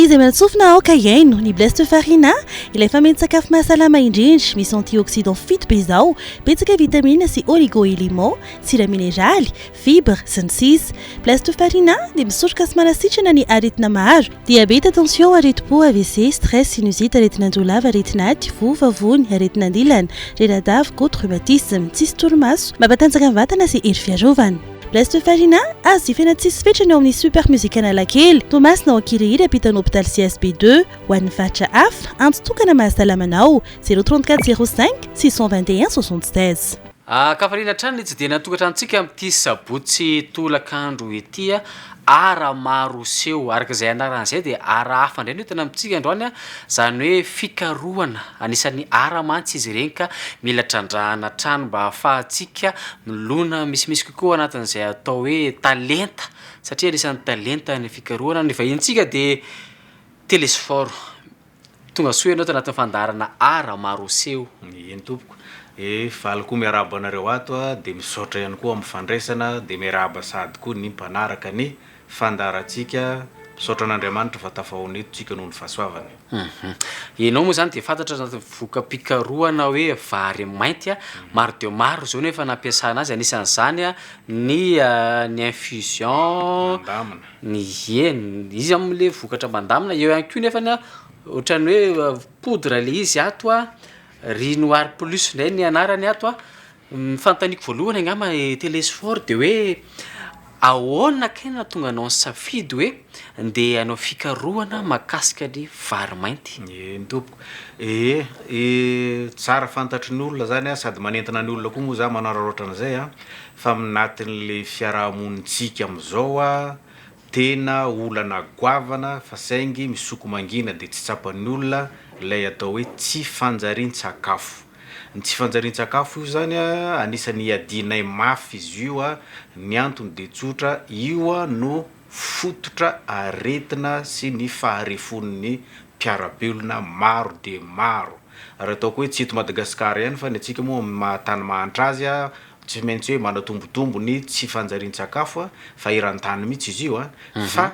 Izy amantsofina aoka iaino ny bleste farina ilay mety sakafo mahasalama indrindra misy antioxydant fito be izao betsaka vitamine sy oligo-éléments sira mineraly fibre sy ny sisa bleste farina dia misotro sy manasitrana ny aretina maro diabeta tension aretim-po AVC stress sinusite aretin'androlava aretin'aty vovavony aretin'andilana reradavy goutte rhumatisme tsisy torimaso mampatanjaka ny vatana sy hery fiarovana bleste farina azo jifaina tsisy fetrany ao amin'ny super musique Analakely Tomasina ao Ankirihira ampitanao hôpital CSB2 ho an'ny vatra hafa antotokana mahasalamanao 034 05 621 76 kafarina trano tsy dia natokatrantsika amin'ity sabotsy tolakandro ity ara maro seho araka izay anaran'izay dia ara hafa indray no tena amintsika androany zany hoe fikarohana anisan'ny ara mantsy izy ireny ka mila trandrahana trano mba ahafahantsika milona misimisy kokoa anatin'izay atao hoe talenta satria anisan'ny talenta ny fikarohana ny vahintsika dia télésphore tonga soa ianao tanatin'ny fandarana ara maro seho eny tompoko faly koa miaraba anareo ato dia misaotra ihany koa amin'ny fandraisana dia miaraba sady koa ny mpanaraka ny fandarantsika misaotra an'Andriamanitra fa tafahoneto tsika noho ny fahasoavany. Ianao moa zany dia fantatra voka-pikarohana hoe vary mainty maro dia maro zao nefa nampiasana azy anisan'izany ny infusion ny izy amin'le vokatra mandamina eo ihany koa nefa ohatrany hoe poudre le izy ato Rinoir plus ndray ny anarany ato fantaniko voalohany angamba télésphore dia hoe ahoana kena tonga anao safidy hoe ndeha anao fikarohana makasika ny vary mainty ny tompoko tsara fantatry ny olona zany sady manentana ny olona koa moa za manararaotra an'izay fa minatin'le fiarahamonintsika am'izao tena olana goavana fa saingy misoko mangina dia tsy tsapan'ny olona lay atao hoe tsy fanjarian-tsakafo ny tsy fanjarian-tsakafo io zany anisan'ny iadinay mafy izy io ny antony dia tsotra io no fototra aretina sy ny faharefon'ny mpiara-belona maro dia maro raha ataoko hoe tsy eto Madagasikara ihany fa ny atsika moa mahatany mahantra azy tsy maintsy hoe manatombotombo ny tsy fanjarian-tsakafo fa eran-tany mihitsy izy io fa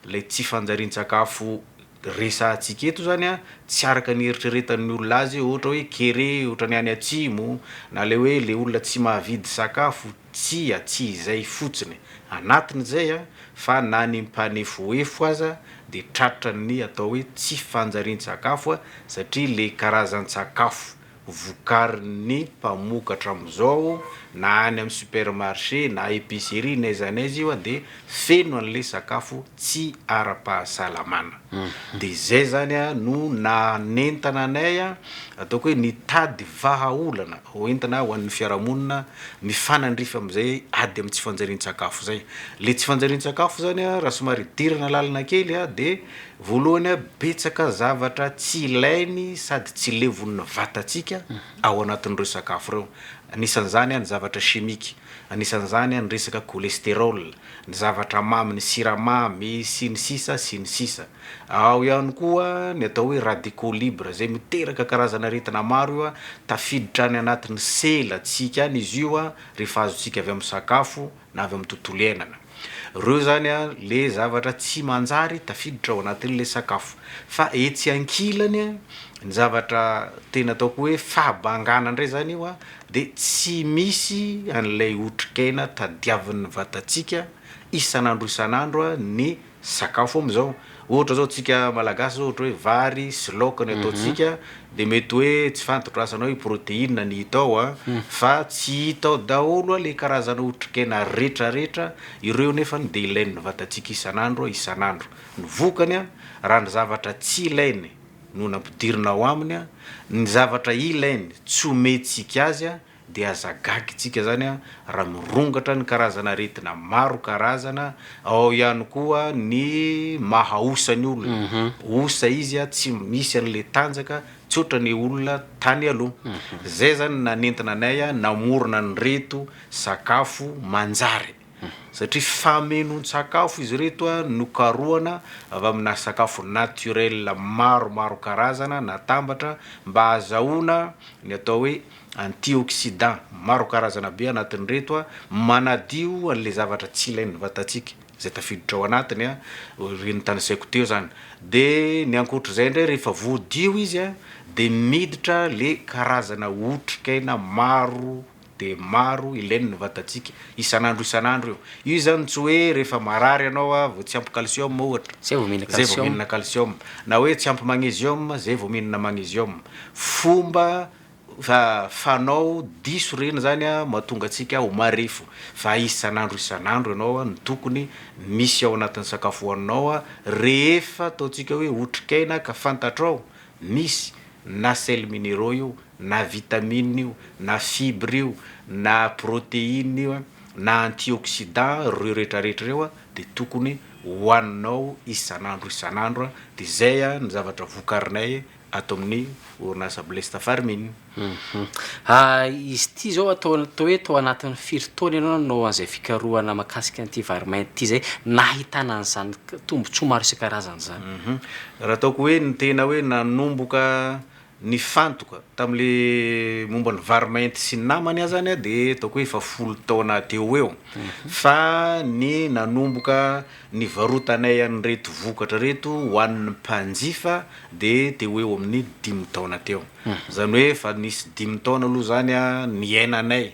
lay tsy fanjarian-tsakafo resantsika eto zany tsy araka ny eritreretan'ny olona azy ohatra hoe kere ohatra ny any atsimo na le hoe le olona tsy mahavidy sakafo tsy izay fotsiny anatin'izay fa na ny mpanefoefo aza dia tratra ny atao hoe tsy fanjarian-tsakafo satria le karazan-tsakafo vokarin'ny mpamokatra am'izao na any amin'ny supermarché na épicerie na izany izy io dia feno an'le sakafo tsy ara-pahasalamana dia zay zany no nanentana anay ataoko hoe nitady vahaolana hoentina ho an'ny fiarahamonina mifanandrifa amin'izay ady amin'ny tsy fanjarian-tsakafo zay le tsy fanjarian-tsakafo zany raha somary dirana lalina kely dia voalohany betsaka zavatra tsy ilainy sady tsy levon'ny vatantsika ao anatin'ireo sakafo ireo anisan'izany ny zavatra chimique anisan'izany ny resaka cholestérol ny zavatra mamy ny siramamy sy ny sisa ao ihany koa ny atao hoe radicaux libres zay miteraka karazana aretina maro io tafiditra any anatin'ny selantsika any izy io rehefa azontsika avy amin'ny sakafo na avy amin'ny tontolo iainana reo zany le zavatra tsy manjary tafiditra ao anatin'le sakafo fa etsy ankilany ny zavatra tena ataoko hoe fahabangana indray zany io dia tsy misy an'ilay otrikaina tadiavin'ny vatantsika isan'andro ny sakafo am'izao ohatra zao tsika malagasy zao ohatra hoe vary sy laoka ny ataotsika dia mety hoe tsy fantatra asanao hoe protéine ny hitao fa tsy hita ao daholo le karazana otrikaina rehetrarehetra ireo nefa dia ilain'ny vatantsika isan'andro ny vokany raha ny zavatra tsy ilainy no nampidirina ao aminy ny zavatra ilainy tsy omentsika azy dia azagagy tsika zany raha mirongatra ny karazana aretina maro karazana ao ihany koa ny mahaosa ny olona osa izy tsy misy an'le tanjaka tsy ohatra ny olona tany aloha zay zany nanentina anay namorona ny reto sakafo manjary satria fameno-tsakafo izy reto nokarohana avy amina sakafo naturel maro karazana natambatra mba azahoana ny atao hoe antioxydant maro karazana be anatin'ny reto manadio an'le zavatra tsy ilain'ny vatantsika zay tafiditra ao anatiny a reny tany saiko teo zany de ny ankoatra zay ndray rehefa voadio izy a de miditra le karazana otrikaina maro de maro ilainy ny vatatsika isan'andro io zany tsy hoe rehefa marary anao a vao tsy ampy calcium ohatra zay vao mihinana calcium na hoe tsy ampy magnesium zay vao mihinana magnesium fomba fanao diso reny zany a mahatonga atsika ho marefo fa isan'andro ianao a ny tokony misy ao anatin'ny sakafo hoaninao a rehefa ataontsika hoe otrikaina ka fantatrao misy na sel minéraux io na vitamine io na fibre io na protéine io na antioxydant reo rehetrarehetra reo a de tokony hoaninao isan'andro a de zay a ny zavatra vokarinay ato amin'ny orinasa Blesta Farmine. Izy ty zao atao hoe tao anatin'ny firy taona ianao nanao an'izay fikarohana mahakasika an'ity vary mainty ty zay nahitana an'izany tombontsoa maro isan-karazany zany. Raha ataoko hoe ny tena hoe nanomboka ny fantoka tam'le momba ny vary mainty sy ny namany azy zany a de ataoko hoe efa 10 taona teo eo fa ny nanomboka ny varotanay an'reto vokatra reto ho an'ny mpanjifa de teo eo amin'ny 5 taona teo zany hoe fa nisy 5 taona aloha zany a ny ainanay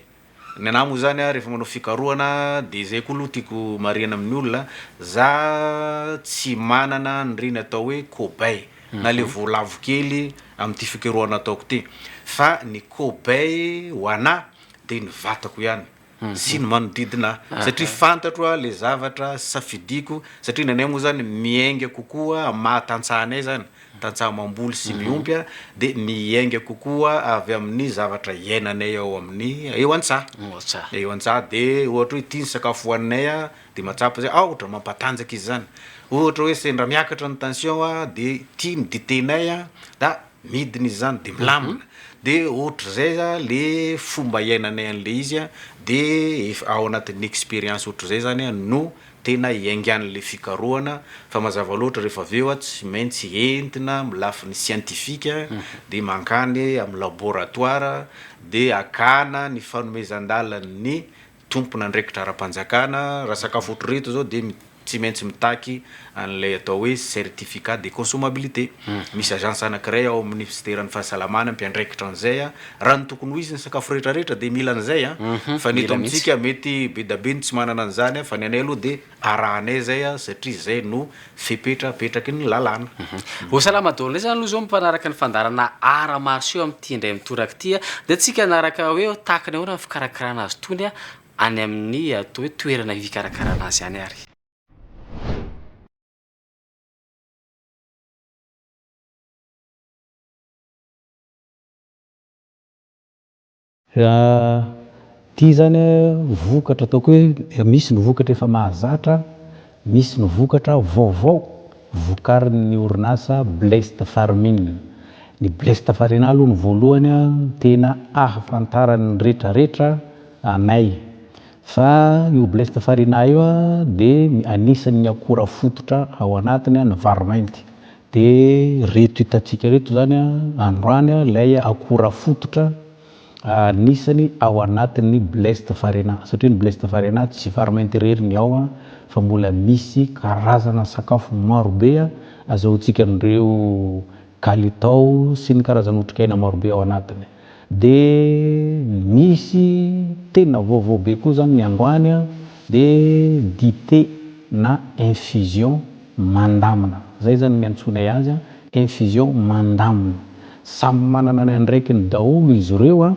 ny anahy moa zany a rehefa manao fikarohana de zay koa aloha tiako marihana amin'ny olona za tsy manana an'ireny atao hoe cobaye na le voalavo kely am'ty fikarohana ataoko ty fa ny cobaye ho ana de ny vatako ihany sy ny manodidina satria fantatro le zavatra safidiko satria nanay moa zany miainga kokoa mahatantsahanay zany tantsaha mamboly sy miompy de miainga kokoa avy amin'ny zavatra iainanay ao amin'ny eo an-tsaha de ohatra hoe tia ny sakafo hoaninay a de matsapa zay ohatra mampatanjaka izy zany ohatra hoe sendra miakatra ny tension a de tia ny ditenay a da midiny izy zany de milamina de ohatra zay le fomba iainanay an'le izy a de ao anatin'ny expérience ohatra zay zany a no tena iaingan'le fikarohana fa mazava loatra rehefa aveo a tsy maintsy entina amin'ny lafiny scientifique de mankany amin'ny laboratoire de akana ny fanomezan-dalany tompona ndraikitra ara-panjakana raha sakafo ohatra reto zao de tsy maintsy mitaky an'lay atao hoe certificat de consommabilité misy agence anankiray ao amin'ny ministeran'ny fahasalamana mpiandraikitra an'izay a raha ny tokony ho izy ny sakafo rehetrarehetra de mila an'izay a fa ny eto amintsika mety be da be ny tsy manana an'izany fa ny anay aloha de arahanay zay a satria zay no fepetrapetraky ny lalàna. Ho salama daholo zany aloha zao mpanaraka ny fandarana ara marché amin'ity indray mitoraka ity de tsika anaraka hoe takany ahoana ny fikarakarana azy tony any amin'ny atao hoe toerana fikarakarana azy any ary. Ty zany vokatra ataoko hoe misy ny vokatra efa mahazatra, misy ny vokatra vaovao vokarin'ny orinasa Blesta Farmine. Ny Blesta Farmine aloha ny voalohany tena ahafantarany rehetrarehetra anay fa io Blesta Farmine io de anisan'ny akora fototra ao anatiny ny vary mainty de reto hitantsika reto zany androany lay akora fototra anisany ao anatin'ny Blesta Farmine satria ny Blesta Farmine tsy vary mainty irery ny ao fa mbola misy karazana sakafo maro be azahoantsika an'ireo kalitao sy ny karazana otrikaina maro be ao anatiny de misy tena vaovao be koa zany ny androany de dité na infusion mandamina zay zany miantsonay azy infusion mandamina samy manana ny andraikiny daholo izy ireo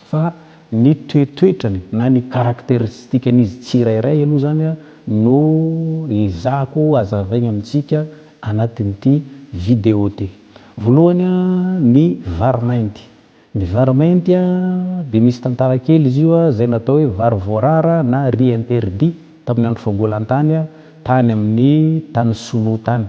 fa ny toetoetrany na ny karakteristikany tsirairay aloha zany no izahako azavaigna amintsika anatin'ity vidéo ty. Voalohany ny vary mainty. Ny vary mainty de misy tantara kely izy io zay natao hoe vary voarara na riz interdit tamin'ny andro fahambolan-tany tany amin'ny tany Sinoa tany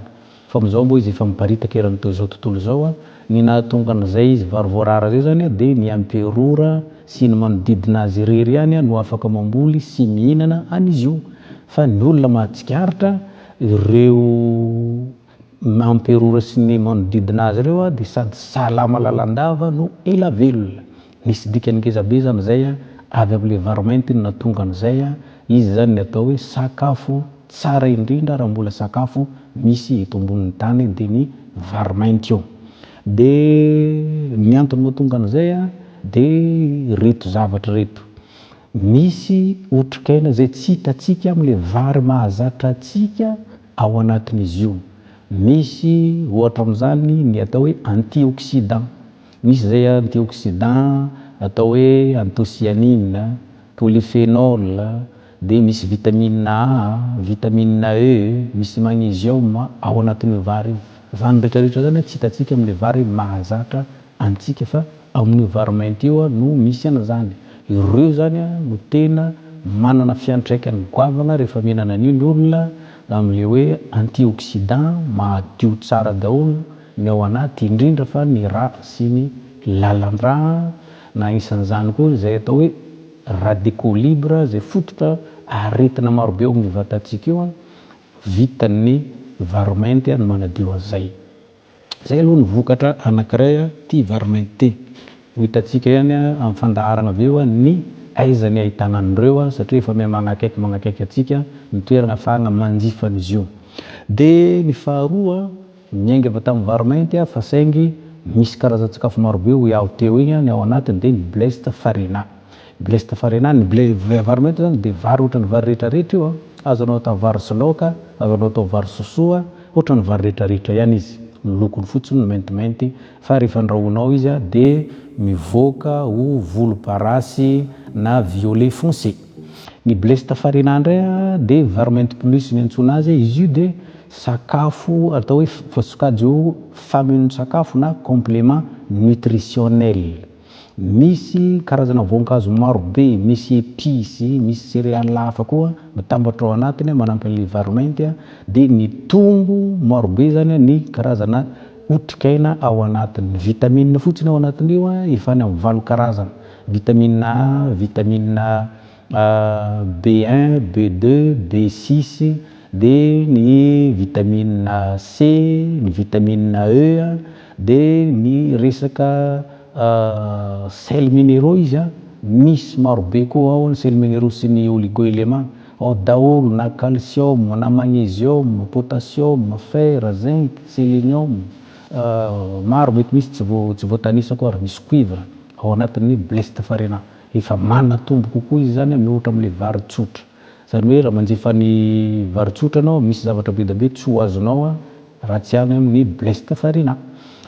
fa amizao moa izy efa miparitaka eran'izao tontolo zao ny nahatonga an'izay izy vary voarara zay zany de ny amperora sy ny manodidina azy irery ihany no afaka mamboly sy mihinana an'izy io fa ny olona mahatsikaritra ireo amperora sy ny manodidina azy ireo de sady salama lalandava no ela velona nisy dikany ngeza be zany zay avy amin'le vary mainty no nahatonga an'izay izy zany ny atao hoe sakafo tsara indrindra raha mbola sakafo misy eto ambonin'ny tany dia ny varomainty io. Dia ny antony mahatonga an'izay dia reto zavatra reto: misy otrikaina zay tsy hitantsika amin'ilay vary mahazatra atsika ao anatin'izy io. Misy ohatra amin'izany ny atao hoe antioxydant. Misy zay antioxydant atao hoe anthocyanine, polyphénol, dia misy vitamine A, vitamine E, misy magnésium ao anatin'io vary io. Zany rehetrarehetra zany tsy hitantsika amin'ilay vary mahazatra antsika fa amin'io vary mainty io no misy an'izany. Ireo zany no tena manana fiantraikany goavana rehefa mihinana an'io ny olona amin'ilay hoe antioxydant mahadio tsara daholo ny ao anaty, indrindra fa ny ra sy ny lalan-dra, na isan'izany koa izay atao hoe radicaux libres zay fototra aretina marobe ao amin'ny vatantsika io vitan'ny vary mainty no manadio an'izay. Zay aloha ny vokatra anankiray ty vary mainty ty. Ho hitantsika ihany amin'ny fandaharana avy eo ny aizany ahitana an'ireo satria efa magnakaiky atsika ny toerana ahafahana manjifa an'izy io. Dia ny faharoa, miainga avy tamin'ny vary mainty fa saingy misy karazan-tsakafo marobe ho iaho teo igny ny ao anatiny dia ny bleste farina. Bleste farina, ny vary mainty zany dia vary ohatran'ny vary rehetrarehetra io azonao atao vary sy laoka, azonao atao vary sosoa, ohatran'ny vary rehetrarehetra ihany izy. Ny lokony fotsiny no maintimainty, fa rehefa andrahoinao izy dia mivoaka ho volomparasy na violet foncé. Ny bleste farina indray dia vary mainty plus ny antsoina azy. Izy io dia sakafo atao hoe sokajy ho fameno-tsakafo na complément nutritionnel. Misy karazana voankazo marobe, misy épices, misy céréales hafa koa mitambatra ao anatiny manampy an'ilay vary mainty, dia ny tombo marobe zany ny karazana otrikaina ao anatiny. Vitamine fotsiny ao anatin'io efa any amin'ny 8 karazana: vitamine A, vitamine B1, B2, B6, dia ny vitamine C, ny vitamine E, dia ny resaka sels minéraux izy misy marobe koa ao ny sels minéraux sy ny oligo-éléments ao daholo, na calcium, na magnésium, potassium, fer, zinc, sélénium, maro mety misy tsy voatanisako ary misy cuivre ao anatin'ny bleste farina. Efa manatombo kokoa izy zany mihoatra amin'ilay vary tsotra. Zany hoe raha manjifa ny vary tsotra anao misy zavatra be dia be tsy ho azonao raha tsy any amin'ny bleste farina.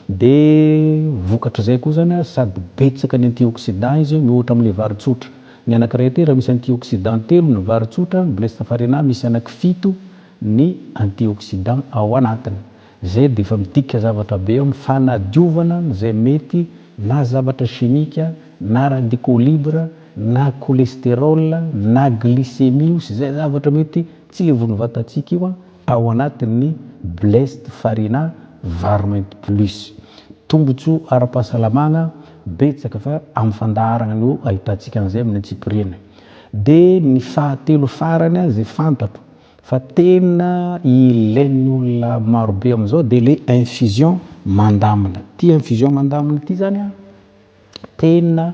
Dia vokatra zay koa zany sady betsaka ny antioxydant izy mihoatra amin'ilay vary tsotra. Ny anankiray ty raha misy antioxydant 3 ny vary tsotra, ny bleste farina misy anaky 7 ny antioxydant ao anatiny. Zay dia efa midika zavatra be eo amin'ny fanadiovana izay mety na zavatra chimique, na radicaux libres, na cholestérol, na glycémie, sy zay zavatra mety tsy levon'ny vatantsika io ao anatin'ny bleste farina vary mainty plus. Tombotsoa ara-pahasalamana betsaka fa amin'ny fandaharana no ahitantsika an'izay amin'ny antsipiriany. Dia ny fahatelo farany zay fantatro fa tena ilain'ny olona marobe amin'izao dia le infusion mandamina. Ty infusion mandamina ty zany tena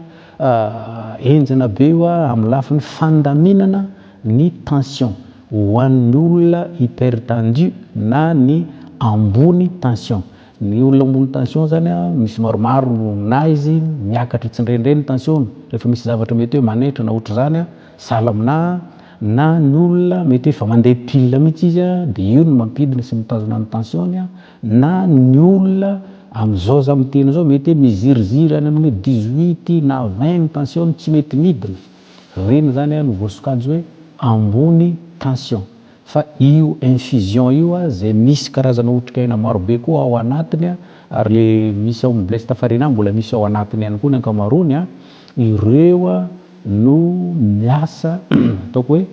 enjana be io amin'ny lafiny fandaminana ny tension ho an'ny olona hypertendu na ny ambony tension. Ny olona ambony tension zany misy maromaro na izy miakatra tsindrendray ny tension rehefa misy zavatra mety hoe manaitra na ohatra zany sahala aminà, na ny olona mety hoe efa mandeha pile mihitsy izy dia io no mampidina sy mitazona ny tension, na ny olona amin'izao za miteny zao mety hoe miziriziry any amin'ny 18 na 20 ny tension tsy mety midina. Reny zany no voasokajy hoe ambony tension. Fa io infusion io zay misy karazana otrikaina marobe koa ao anatiny ary le misy ao amin'ny bleste farina mbola misy ao anatiny ihany koa ny ankamaroany ireo no miasa ataoko hoe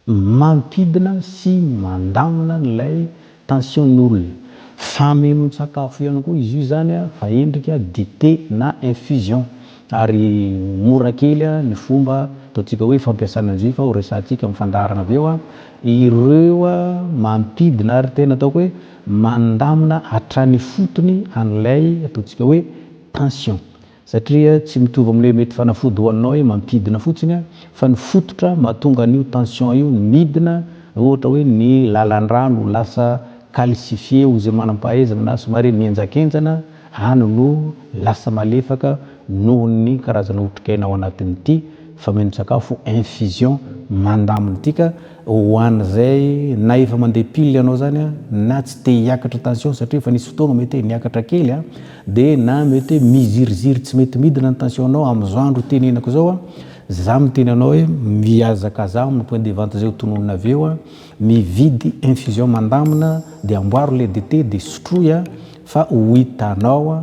mampidina sy mandamina n'ilay tensionn'olona. Fameno-tsakafo ihany koa izy io zany fa endrika dité na infusion ary mora kely ny fomba ataontsika hoe fampiasana azy io fa ho resahantsika amin'ny fandaharana avy eo. Ireo mampidina ary tena ataoko hoe mandamina hatrany fotony an'ilay ataontsika hoe tension, satria tsy mitovy amin'ilay mety fanafody hoaninao hoe mampidina fotsiny fa ny fototra mahatonga an'io tension io midina ohatra hoe ny lalan-drano lasa calcifié ho zay manam-pahaizana na somary mienjakenjana any no lasa malefaka noho ny karazana otrikaina ao anatin'ity fameno-tsakafo infusion mandamina ity ka ho an'izay na efa mandeha pile ianao zany a na tsy te hiakatra tension satria efa nisy fotoana mety niakatra kely a dia na mety miziriziry tsy mety midina ny tensionnao amin'izao andro tenenako zao a za miteny anao hoe mihazakaza amin'ny point de vente zay ho tononona avy eo a mividy infusion mandamina dia amboaro le dite dia sotroy a fa ho hitanao a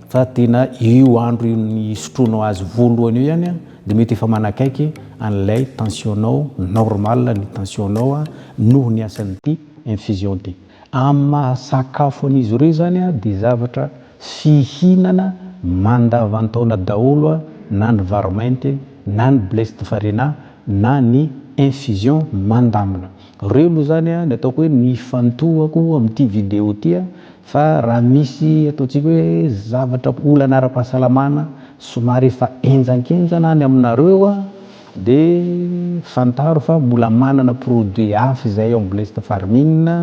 fa tena io andro ny sotroinao azy voalohany io ihany a dia mety efa manakaiky an'ilay tensionnao normal ny tensionnao a noho ny asan'ity infusion ity amin'ny mahasakafo an'izy ireo zany a dia zavatra fihinana mandavantaona daholo a na ny varomainty na ny bleste farina na ny infusion mandamina reo aloha zany a ny ataoko hoe ny fantohako amin'ity vidéo ity a fa raha misy ataontsika hoe zavatra olana ara-pahasalamana somary efa enjankenjana any aminareo a dia fantaro fa mbola manana produit hafa izay ao bleste farmine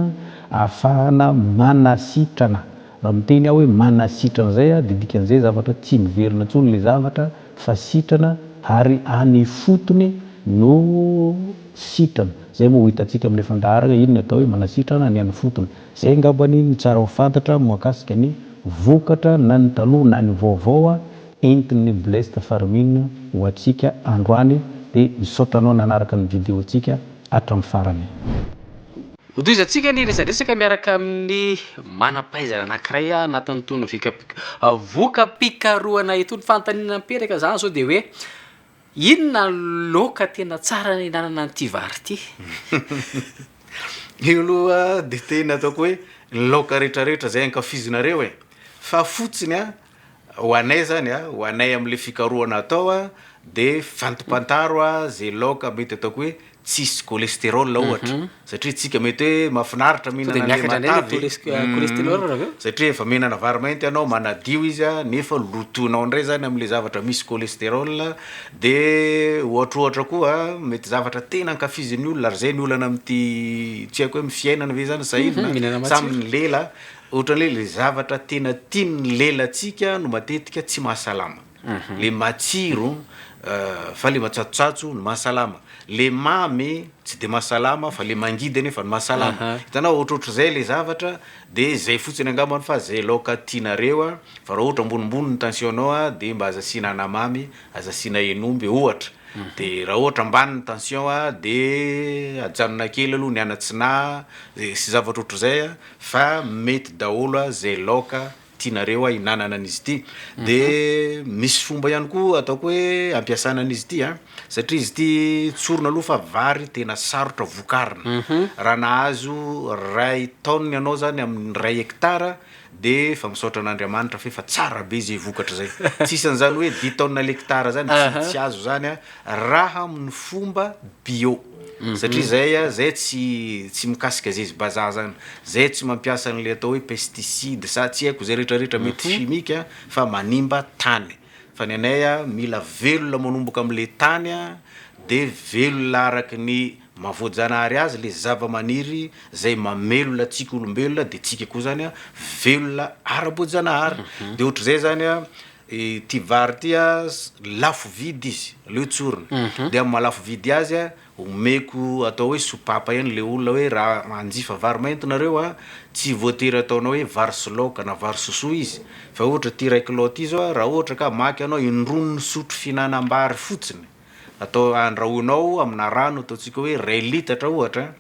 ahafahana manasitrana raha miteny aho hoe manasitrana zay a dia dikan'izay zavatra tsy miverina intsony le zavatra fa sitrana ary any fotony no sitrana zay moa ho hitantsika amin'ny fandaraka ino ny atao hoe manasitrana ny any fotony zay ngambany ny tsara ho fantatra mahakasika ny vokatra na ny taloha na ny vaovao a entin'ny bleste farmine ho antsika androany dia misaotanao nanaraka ny vidéo antsika hatramin'ny farany Odizantsika ny resadresaka miaraka amin'ny manam-pahaizana anankiray anatin'ny tono voka-pikaroana itony fanontaniana miperaka zany zao dia hoe inona laoka tena tsara ny nanana an'ity vary ity io aloha dia tena ataoko hoe laoka rehetrarehetra zay ankafizinareo e fa fotsiny a ho anay zany a ho anay amin'le fikaroana atao a dia fantopantaro a zay laoka mety ataoko hoe tsisy cholestérol ohatra satria tsika mety hoe mahafinaritra mihinana matavy satria efa mihinana vary mainty ianao manadio izy a nefa lotonao indray zany amin'le zavatra misy cholestérol dia ohatrohatra koa mety zavatra tena ankafizin'ny olona ary zay ny olana amin'ity tsy haiko hoe mifiainana ve zany sahirina samyny lela ohatran'le le zavatra tena tiany lelantsika no matetika tsy mahasalama le matsiro fa le matsatsotsatso no mahasalama le mamy tsy de mahasalama fa le mangidy nefa ny mahasalama hitanao ohatrohatra zay le zavatra dia zay fotsiny angambany fa zay laoka tianareo a fa raha ohatra ambonimbony ny tensionnao a dia mba aza asiana anamamy aza asiana enomby ohatra dia raha ohatra ambany ny tension a dia ajanona kely aloha ny anatsina sy zavatra ohatra zay a fa mety daholo a zay laoka tianareo a hinanana an'izy ity dia misy fomba ihany koa ataoko hoe ampiasana an'izy ity a satria izy ity tsorona aloha fa vary tena sarotra vokarina raha nahazo ray taoniny ianao zany amin'ny ray hektara dia fa misaotra an'Andriamanitra fa efa tsara be zay vokatra zay tsisy an'izany hoe 10 taonina l'hektara zany tsy azo zany a raha amin'ny fomba bio satria zay a zay tsy mikasika zay izy bazaha zany zay tsy mampiasa an'le atao hoe pesticide sa tsy haiko zay rehetrarehetra mety chimique fa manimba tany fa ny anay a mila velona manomboka amin'le tany a dia velona araky ny mahavoajanahary azy le zava-maniry zay mamelona atsika olombelona dia tsika koa zany a velona ara-boajanahary dia ohatra zay zany a ty vary ty a lafo vidy izy leo tsorona dia amin'ny malafo vidy azy a omeko atao hoe sopapa ihany le olona hoe raha manjifa vary mainty nareo a tsy voatery ataonao hoe vary sy laoka na vary sosoa izy fa ohatra ty ray kilao ty zao raha ohatra ka maky anao indronony sotro fihinanam-bary fotsiny atao andrahoinao amina rano ataontsika hoe ray litatra ohatra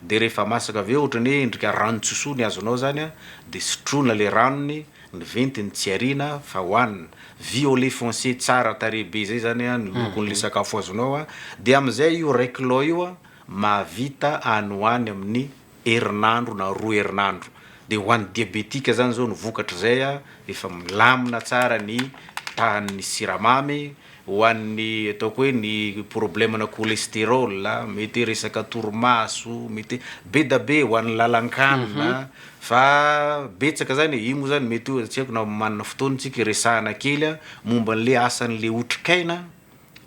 dia rehefa masaka avy eo ohatrany hoe endrika rano-tsosoa ny azonao zany a dia sotrona le ranony ny ventiny tsy ariana fa hohanina violet foncé tsara tarebe zay zany a ny lokon'le sakafo azonao a dia amin'izay io ray kilao io a mahavita anohany amin'ny herinandro na 2 herinandro dia ho an'ny diabetika zany zao ny vokatra zay a efa milamina tsara ny tahan'ny siramamy ho an'ny ataoko hoe ny problème na cholestérol mety resaka torimaso mety be da be ho an'ny lalan-kanina fa betsaka zany io moa zany mety tsy haiko na manana fotoana tsika resahana kely momba an'le asan'le otrikaina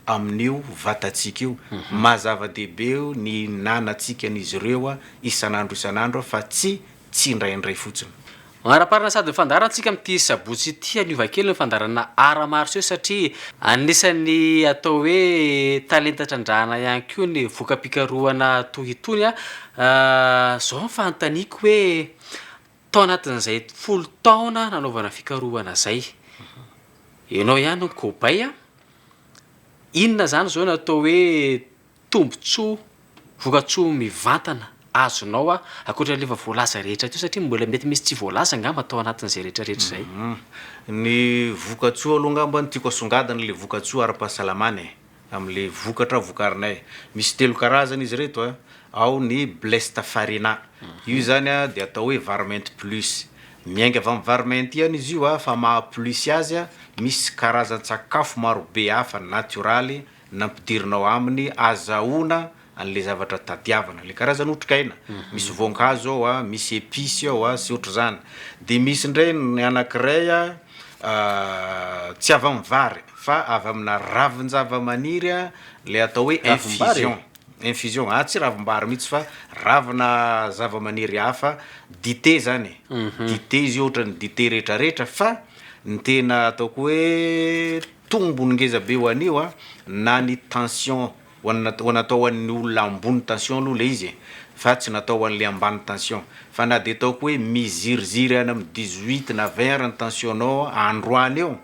amin'io vatatsika io mazava-dehibe io ny nanatsika n'izy ireo a isan'andro fa tsy indraindray fotsiny Manara-parina sady fandarantsika amin'ity sabotsy ity aniova kely ny fandarana ara-marso io satria anisan'ny atao hoe talentatrandrahana ihany koa ny voka-pikarohana toy itony zao fanontaniako hoe tao anatin'izay 10 taona nanaovana fikarohana zay ianao ihany ny kobay inona zany zao natao hoe tombontsoa vokatsoa mivantana azonao akoatran'lefa voalaza rehetra teo satria mbola mety misy tsy voalaza ngamba atao anatin'izay rehetrarehetra zay ny vokatsoa aloha ngamba ny tiako asongadina le vokatsoa ara-pahasalamana amin'le vokatra vokarinay misy 3 karazana izy reto ao ny blesta farina io zany de atao hoe varmente plus miainga avy amin'ny varmente ihany izy io fa maha-plus azy misy karazan-tsakafo marobe hafa natioraly nampidirinao aminy azahoana an'le zavatra tadiavana le karazana otrikaina misy voankazo ao misy épices ao sy ohatr' zany de misy ndray ny anankiray tsy avy amin'ny vary fa avy amina ravin-java-maniry le atao hoe infusion tsy ravim-bary mihitsy fa ravina zava-maniry hafa dité zany dité izy ohatra ny dité rehetrarehetra fa ny tena ataoko hoe tombony ngeza be ho an'io na ny tension ho natao an'ny olona ambony tension aloha le izy fa tsy natao an'le ambany tension fa na de ataoko hoe miziriziry any amin'ny 18 na 20 ny tensionnao androany eo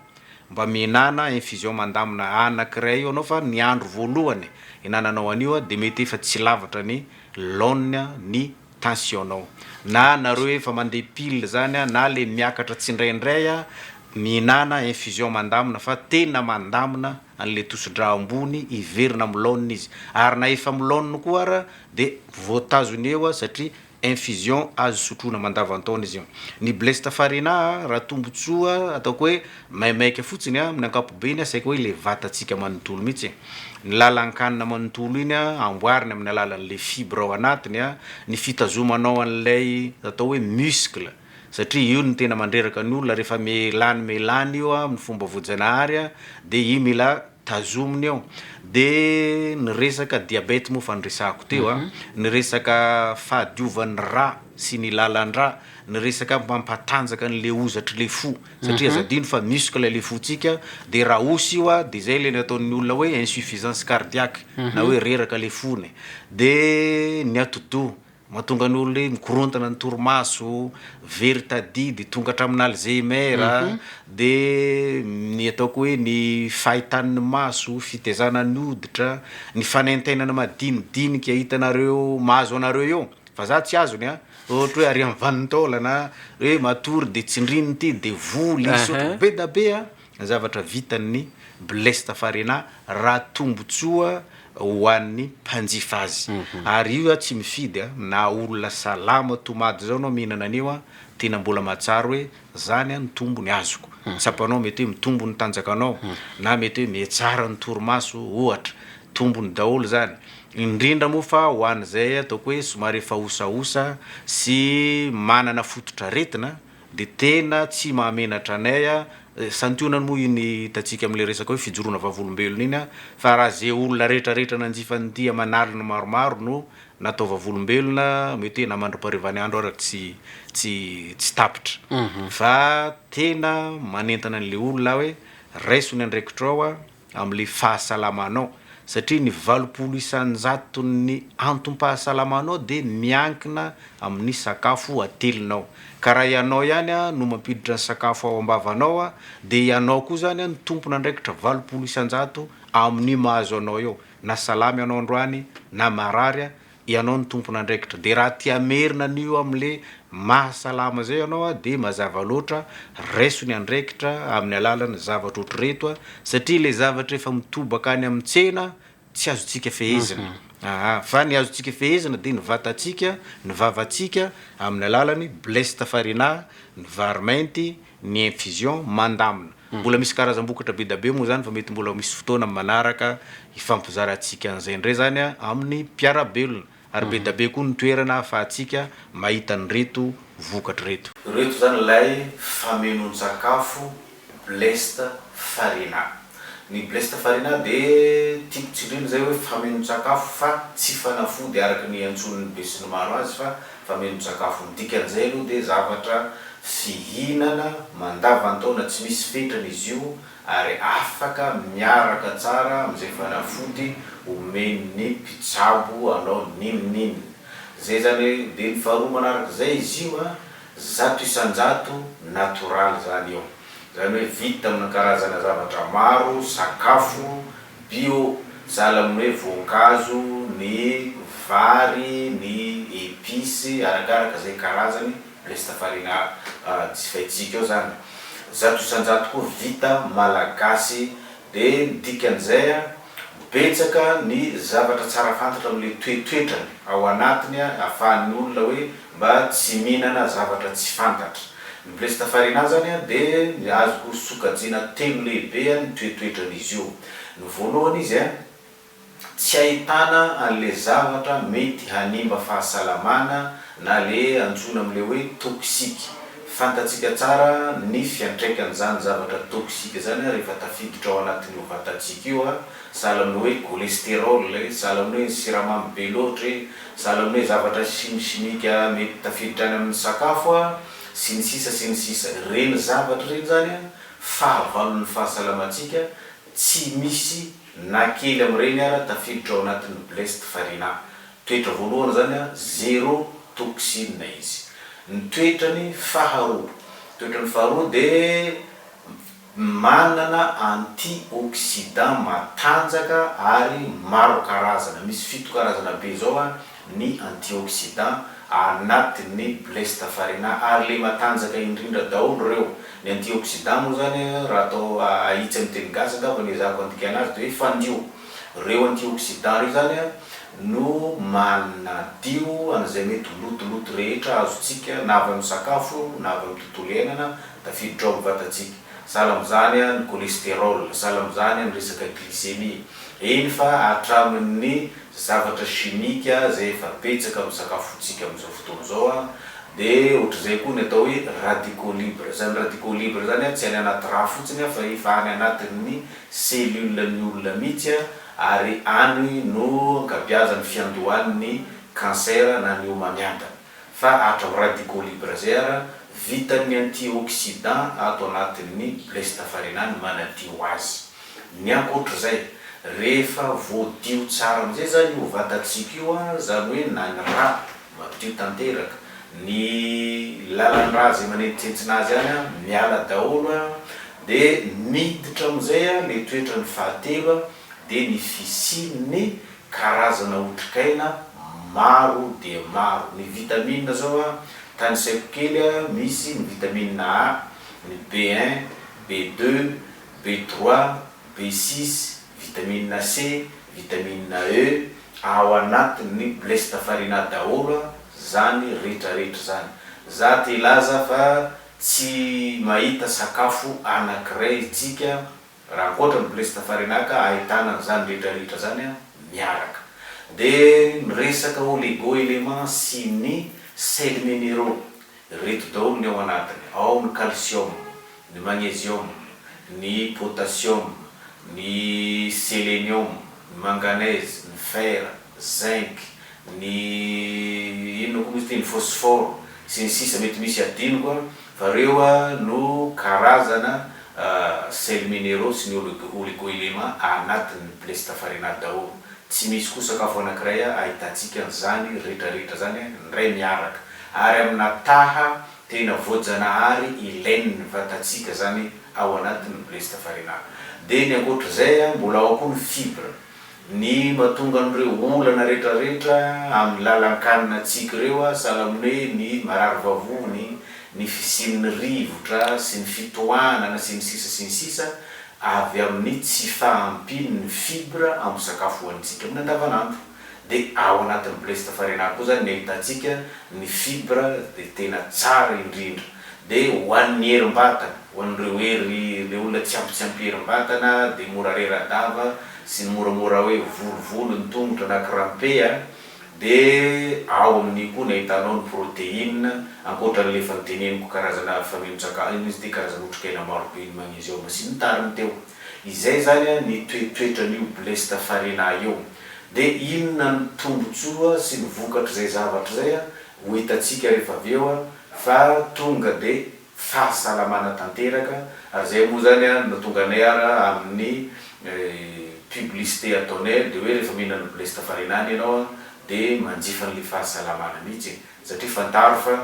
mba mihinana infusion mandamina anankiray io anao fa ny andro voalohany hinananao an'io de mety efa tsy lavatra ny laune ny tensionnao na nareo efa mandeha pile zany na le miakatra tsindraindray mihinana infusion mandamina fa tena mandamina an'le tosidra ambony iverina amin'ny laune izy ary na efa amin'ny laune koa ara de voatazony eo satria infusion azo sotroina mandavantaona izy io ny blesta farina raha tombotsoa ataoko hoe maimaika fotsiny amin'ny ankapobeny saika hoe le vatatsika manontolo mihitsy ny lalan-kanina manontolo iny amboariny amin'ny alalan'le fibre ao anatiny ny fitazomanao an'lay atao hoe muscle satria io ny tena mandreraka ny olona rehefa melany io amin'ny fomba voajanahary de io mila tazominy eo de ny resaka diabety moa fanresako teo ny resaka fahadiovan'ny ra sy ny lalan-dra ny resaka mampatanjaka an'le ozatra le fo satria azadino fa muscle le fotsika de raha osy io de zay le nataon'ny olona hoe insuffisance cardiaque na hoe reraka le fony de ny atodo mahatonga ny olo hoe mikorontana ny torimaso very tadidy tonga hatramin'ny alzheimer de ny ataoko hoe ny fahitan'ny maso fitezana ny hoditra ny fanentenana madinidinika hitanareo mahazo anareo eo fa za tsy azony ohatra hoe ary amin'ny vanintaolana hoe matory de tsindrininy ty de voly sotro be da be zavatra vitan'ny blesta farina raha tombotsoa ho an'ny mpanjifa azy ary io tsy mifidy na olona salama tomady zao anao mihinana an'io tena mbola mahatsara hoe zany ny tombony azoko tsapanao mety hoe mitombo ny tanjakanao na mety hoe mihatsara ny torimaso ohatra tombony daholo zany indrindra moa fa ho an'izay ataoko hoe somary efa osaosa sy manana fototra retina de tena tsy mahamenatra anay santionany moa iny tatsika am'le resaka hoe fijoroana vavolombelona iny fa raha zay olona rehetrarehetra nanjifan'ity manalina maromaro no natao vavolombelona mety hoe namandro-parivany andro araky tsy tapitra fa tena manentana an'le olona hoe raisony andraikitrao am'le fahasalamanao satria ny 20 isanjato ny antom-pahasalamanao de miankina amin'ny sakafo atelinao karaha ianao ihany no mampiditra ny sakafo ao ambavanao de ianao koa zany ny tompona andraikitra 20 isanjato amin'ny mahazo anao eo na salamy ianao androany na marary ianao ny tompona andraikitra de raha tia merina an'io am'le mahasalama zay ianao de mazava loatra raisony andraikitra amin'ny alalany zavatra ohatreto satria le zavatra efa mitobaka any amin'ny tsena tsy azotsika fehezina fa ny azotsika fehezina de ny vatatsika ny vavatsika amin'ny alalany blesta farina ny varmenty ny infusion mandamina mbola misy karazam-bokatra be da be moa zany fa mety mbola misy fotoana manaraka ifampizarantsika an'izay ndray zany amin'ny mpiarabelona ary be da be koa ny toerana ahafahantsika mahita ny reto vokatra reto zany lay famenoan-tsakafo blesta farina ny bleste farina de tiako tsirina zay hoe fameno-tsakafo fa tsy fanafody araky ny antson'ny be sy ny maro azy fa fameno-tsakafo dikan'izay aloha de zavatra fihinana mandavantaona tsy misy fetrany izy io ary afaka miaraka tsara am'izay fanafody omen'ny mpitsabo anao ninoniny zay zany de ny faharoa manaraka zay izy io a zato isan-jato natoraly zany io zany hoe vita amina karazana zavatra maro sakafo bio sahala amin'ny hoe voankazo ny vary ny épice arakaraka zay karazany bleste farina jifaitsika eo zany zato isan-jato koa vita malagasy de dikan'izay a betsaka ny zavatra tsara fantatra am'le toetoetrany ao anatiny ahafahan'ny olona hoe mba tsy mihinana zavatra tsy fantatra ny bleste farina zany a de azoko sokajiana telo lehibe ny toetoetran'izy io ny voalohany izy a tsy ahitana an'le zavatra mety hanimba fahasalamana na le antsona am'le hoe toksika fantatsika tsara ny fiantraikan'izany zavatra toksika zany rehefa tafiditra ao anatin'io vatatsika io a sahala amin'ny hoe cholestérol sahala amin'ny hoe siramamy be loatra sahala amin'ny hoe zavatra chimichimique mety tafiditra any amin'ny sakafo a sy ny sisa reny zavatra reny zany a fahavalon'ny fahasalamatsika tsy misy na kely am'ireny ara tafiditra ao anatin'ny bleste farina toetra voalohany zany a zéro toxine izy ny toetrany faharoa de manana antioxydant matanjaka ary maro karazana misy fito karazana be zao a ny antioxydant anatin'ny bleste farina ary le matanjaka indrindra daholo reo ny antioxydant moa zany raha atao ahitsy amin'ny teny gasy angamba ny ezahako andika anazy de hoe fandio reo antioxydant reo zany a no manadio an'izay mety lotoloto rehetra azotsika na avy amin'ny sakafo na avy amin'ny tontolo iainana tafiditra ao amin'ny vatatsika sahala am'izany a ny cholestérol sahala am'izany ny resaka glycémie eny fa hatramin'ny zavatra chimique zay efa betsaka amin'ny sakafotsika amin'izao fotoana zao a de ohatr'izay koa ny atao hoe radicaux libre zany radicaux libre zany a tsy any anaty raha fotsiny a fa efa any anatin'ny cellule ny olona mihitsy a ary any no ankabeazany fiandohan'ny cancer na ny homamiadana fa hatram radicaux libre zay ara vitan'ny antioxydant ato anatin'ny bleste farina ny manadio azy ny ankoatr'izay rehefa voadio tsara am'izay zany io vatatsika io a zany hoe na ny ra madio tanteraka ny lalan-dra zay manetitsentsinazy any a miala daholo a de miditra am'izay a le toetra ny fahatelo a de ny fisin'ny karazana otrikaina maro de maro ny vitamine zao a tany saiko kely a misy ny vitamine A ny B1 B2 B3 B6 vitamine C vitamine E ao anatin'ny bleste farina daholo zany rehetrarehetra zany za te ilaza fa tsy mahita sakafo anankiray tsika raha ankoatra ny bleste farina ka ahitana zany rehetrarehetra zany a miaraka de miresaka oligo élément sy ny sels minéraux reto daholo ny ao anatiny ao ny calcium ny magnésium ny potassium ny sélénium ny manganèse ny fer zinc ny ino koa misy ny phosphore sy ny sisa mety misy adino koa fa reo a no karazana sels minéraux sy ny oligo-élément anatin'ny bleste farina daholo tsy misy koa sakafo anankiray ahitatsika zany rehetrarehetra zany ndray miaraka ary amina taha tena voajanahary ilain'ny vatatsika zany ao anatin'ny bleste farina de ny ankoatr'izay mbola ao koa ny fibre ny mahatonga an'ireo olana rehetrarehetra amin'ny lalan-kanina tsika reo a sahala amin'ny hoe ny marary vavony ny fisin'ny rivotra sy ny fitohanana sy ny sisa avy amin'ny tsy fahampin'ny fibre amin'ny sakafo hoanitsika amin'ny andavanandro de ao anatin'ny bleste farina koa zany ny ahitatsika ny fibre de tena tsara indrindra de hoan'ny herim-batana hoan'ireo hery le olona tsy ampy herim-batana de mora reradava sy ny moramora hoe volovolo ny tongotra na crampe de ao amin'ny koa ny ahitanao ny protéine ankoatran'le fa niteneniko karazana fameno-tsakafo izy ty karazana otrikaina maro be ny magnésium sy ny tariny teo izay zany ny toetrany bleste farina io de inona ny tombotsoa sy ny vokatra zay zavatra zay ho hitatsika rehefa avy eo fa tonga de fahasalamana tanteraka ary zay moa zany natonga anay ara amin'ny publicité ataonay de hoe rehefa mihinana bleste farinany ianao de manjifa an'le fahasalamana mihitsy satria fantaro fa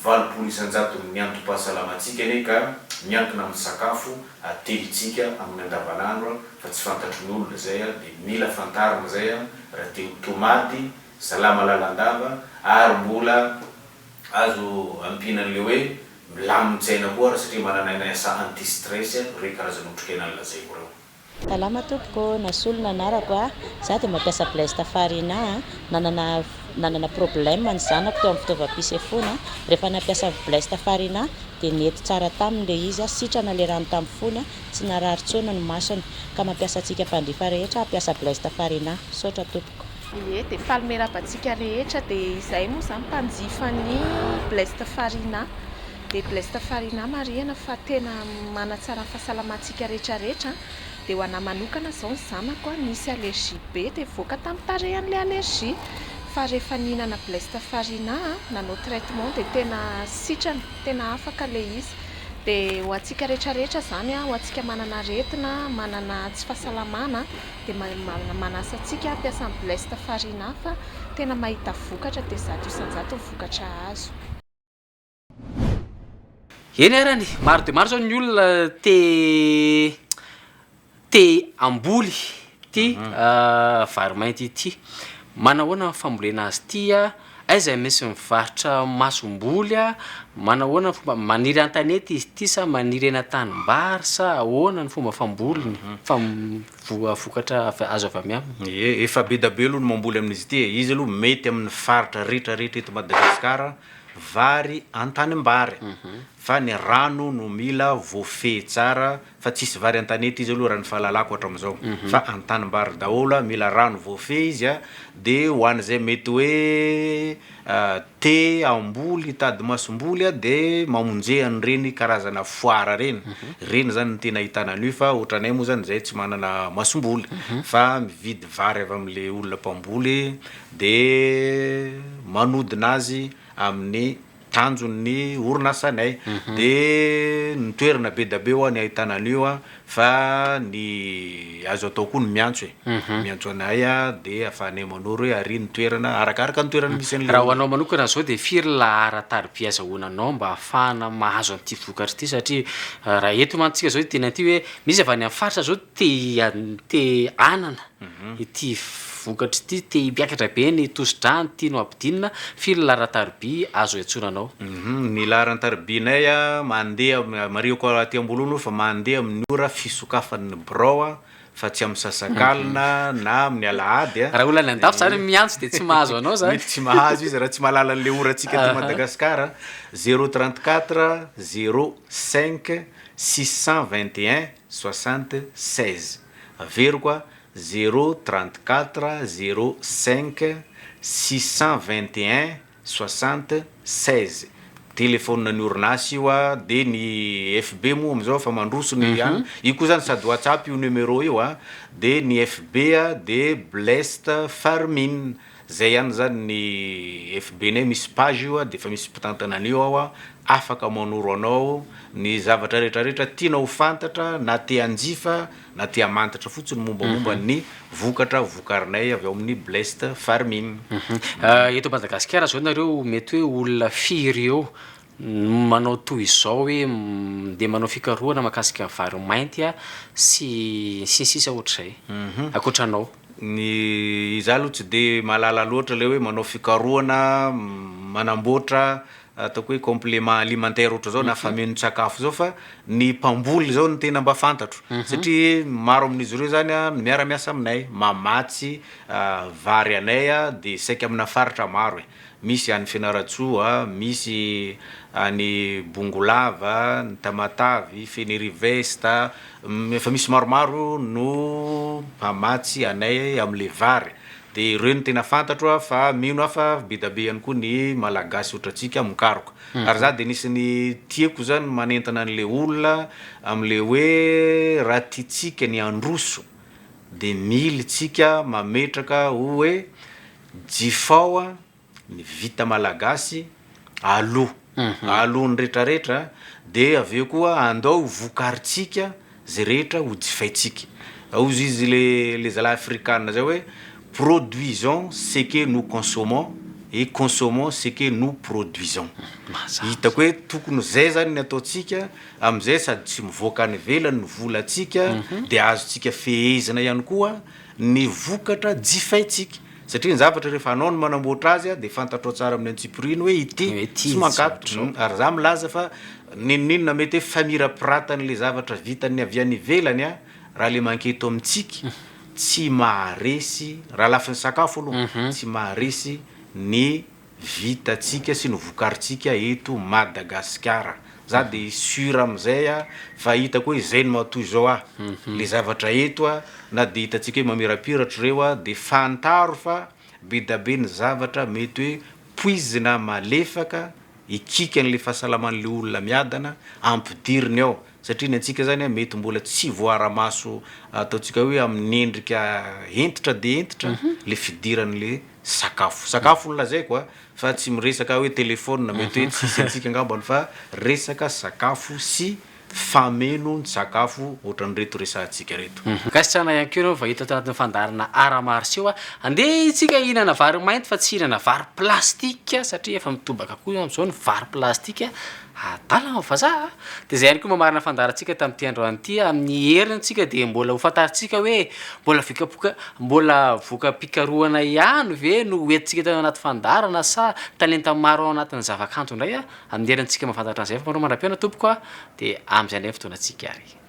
valopolo isanjato ny antom-pahasalamantsika ane ka miankina amin'ny sakafo atelitsika amin'ny andavanandro fa tsy fantatry ny olona zay de mila fantarina zay raha te tomaty salama lalandava ary mbola azo ampinan'le hoe milamintsaina koa raha satria manana asa anti stress re karazana otrikaina lazay ko reo. Salama tompoko nasolona anarako za de mampiasa bleste farina nanana problème ny zanako teo amin'ny fitaovam-pisefona rehefa nampiasa bleste farina de nety tsara taminy le izy sitrana le rano tamin'ny fony tsy narary tsona ny masony ka mampiasa atsika mpandifa rehetra ampiasa bleste farina sotra tompoko. Ie de falmerabantsika rehetra de izay moa zany mpanjifa ny bleste farina de bleste farina marihana fa tena manatsara ny fahasalamantsika rehetrarehetra de ho ana manokana zao ny zanako nisy allergie be de voaka tamin'ny tarehan'le allergie fa rehefa nihinana bleste farina nanao traitement de tena sitrana tena afaka le izy de ho antsika rehetrarehetra zany ho antsika manana aretina manana tsy fahasalamana de manasa antsika ampiasa ny bleste farina fa tena mahita vokatra de zato isanjato vokatra azo. Eny arany maro de maro zao ny olona te amboly ty vary mainty ity manahoana fambolena azy ty aiza misy mivarotra masomboly manahoana ny fomba maniry an-tanety izy ty sa maniry eny an-tanimbary sa ahoana ny fomba famboliny vokatra azo avy amy aminy. Efa be da be aloha ny mamboly amin'izy ity izy aloha mety amin'ny faritra rehetrarehetra eto Madagasikara vary an-tanimbary fa ny rano no mila voafehy tsara fa tsisy vary an-tanety izy aloha raha ny fahalalako hatram'izao fa an-tanimbary daholo mila rano voafehy izy de ho an'izay mety hoe te amboly tady masomboly de mamonjehany reny karazana foara reny reny zany ny tena ahitana an'io fa ohatranay moa zany zay tsy manana masomboly fa mividy vary avy amin'le olona mpamboly de manodina azy amin'ny tanjon'ny orinasanay de ny toerana be da be ho any ahitana an'io fa ny azo atao koa ny miantso miantso anay de afahanay manoro hoe ary ny toerana arakaraka ny toerana misy an'le raha ho anao manokana zao de firy laharan-taribia azahoananao mba ahafahana mahazo an'ity vokatra ity satria raha eto mantsika zao tena ty hoe misy avy any amin'ny faritra zao te anana ity vokatra ity te hipiakatra be ny tosi-drano ty no ampidinina firy laharan-taribia azo iantsonanao. Ny laharan-taribinay mandeha marioko aty ambolono fa mandeha amin'ny ora fisokafan'ny brao fa tsy amin'ny sasakalina na amin'ny alahady raha olona ny andafo zany miantso de tsy mahazo anao zany mety tsy mahazo izy raha tsy mahalala an'le ora atsika ty Madagasikara 034 05 621 76 avery koa 034 05 621 76 telefônina ny orinasy io de ny FB moa am'izao fa mandroso ny io koa zany sady WhatsApp io numéro io de ny FB de bleste farmine zay ihany zany ny FB nay misy page io de fa misy mpitantana an'io ao afaka manoro anao ny zavatra rehetrarehetra tiana ho fantatra na te anjifa na te amantatra fotsiny mombamomba ny vokatra vokarinay avy ao amin'ny bleste farmine. Eto Madagasikara zao nareo mety hoe olona firy eo manao toy izao hoe de manao fikarohana mahakasika vary mainty sy sisa ohatr'izay akoatranao. Ny iza aloha tsy de malala loatra le hoe manao fikarohana manamboatra ataoko hoe complément alimentaire ohatra zao na fameno-tsakafo zao fa ny mpamboly zao ny tena mba fantatro satria maro amin'izy ireo zany miara-miasa aminay mamatsy vary anay de saika amina faritra maro misy any Fianaratsoa misy any Bongolava ny Tamatavy Fenirivesta efa misy maromaro no mpamatsy anay am'le vary de reo ny tena fantatro fa mino afa bidabe ihany koa ny malagasy ohatratsika mikaroka ary za de nisy tiako zany manentana an'le olona am'le hoe raha tiatsika ny androso de mily tsika mametraka hoe jifao ny vita malagasy alohan'ny rehetrarehetra de aveo koa andao vokaritsika zay rehetra ho jifaitsika ozy izy le zala africaine zay hoe produisons ce que nous consommons et consommons ce que nous produisons. Hitako hoe tokony zay zany ny ataotsika am'izay sady tsy mivoaka ny velany ny volatsika de azotsika fehezana ihany koa ny vokatra jifaitsika satria ny zavatra rehefa anao no manamboatra azy de fantatro tsara amin'ny antsipiriny hoe ity tsy mankatotra ary za milaza fa ninona mety hoe famirapiratany zavatra vitany avy any ivelany raha le manketo amintsika tsy maharesy raha lafiny sakafo aloha tsy maharesy ny vitatsika sy ny vokaritsika eto Madagasikara za de sûr am'izay fa hitako hoe zay ny matoy zao le zavatra eto na de hitatsika hoe mamirapiratra reo de fantaro fa bedabe ny zavatra mety hoe poizina malefaka ikikan'le fahasalaman'le olona miadana ampidiriny ao satria ny antsika zany mety mbola tsy voara-maso ataotsika hoe amin'ny endrika entitra de entitra le fidiran'le sakafo nolazaiko fa tsy miresaka hoe telefona mety hoe tsisy antsika angambany fa resaka sakafo sy fameno ny sakafo ohatran'ny reto resantsika reto gasitrana ihany keo va hita tanatin'ny fandarana ara-marsio andeha itsika hihinana vary mainty fa tsy hihinana vary plastika satria efa mitobaka koa am'izao ny vary plastika adala vazaha de zay ihany koa mamarina fandarantsika tamin'ity androany amin'ny herintsika de mbola ho fantaritsika hoe mbola voka-pikaroana ihany ve no entintsika tao anaty fandarana sa talenta maro ao anatin'ny zavakanto indray amin'ny herintsika mahafantatra an'izay fa manao mandram-piona tompoko de am'izay ndray fotoana antsika ary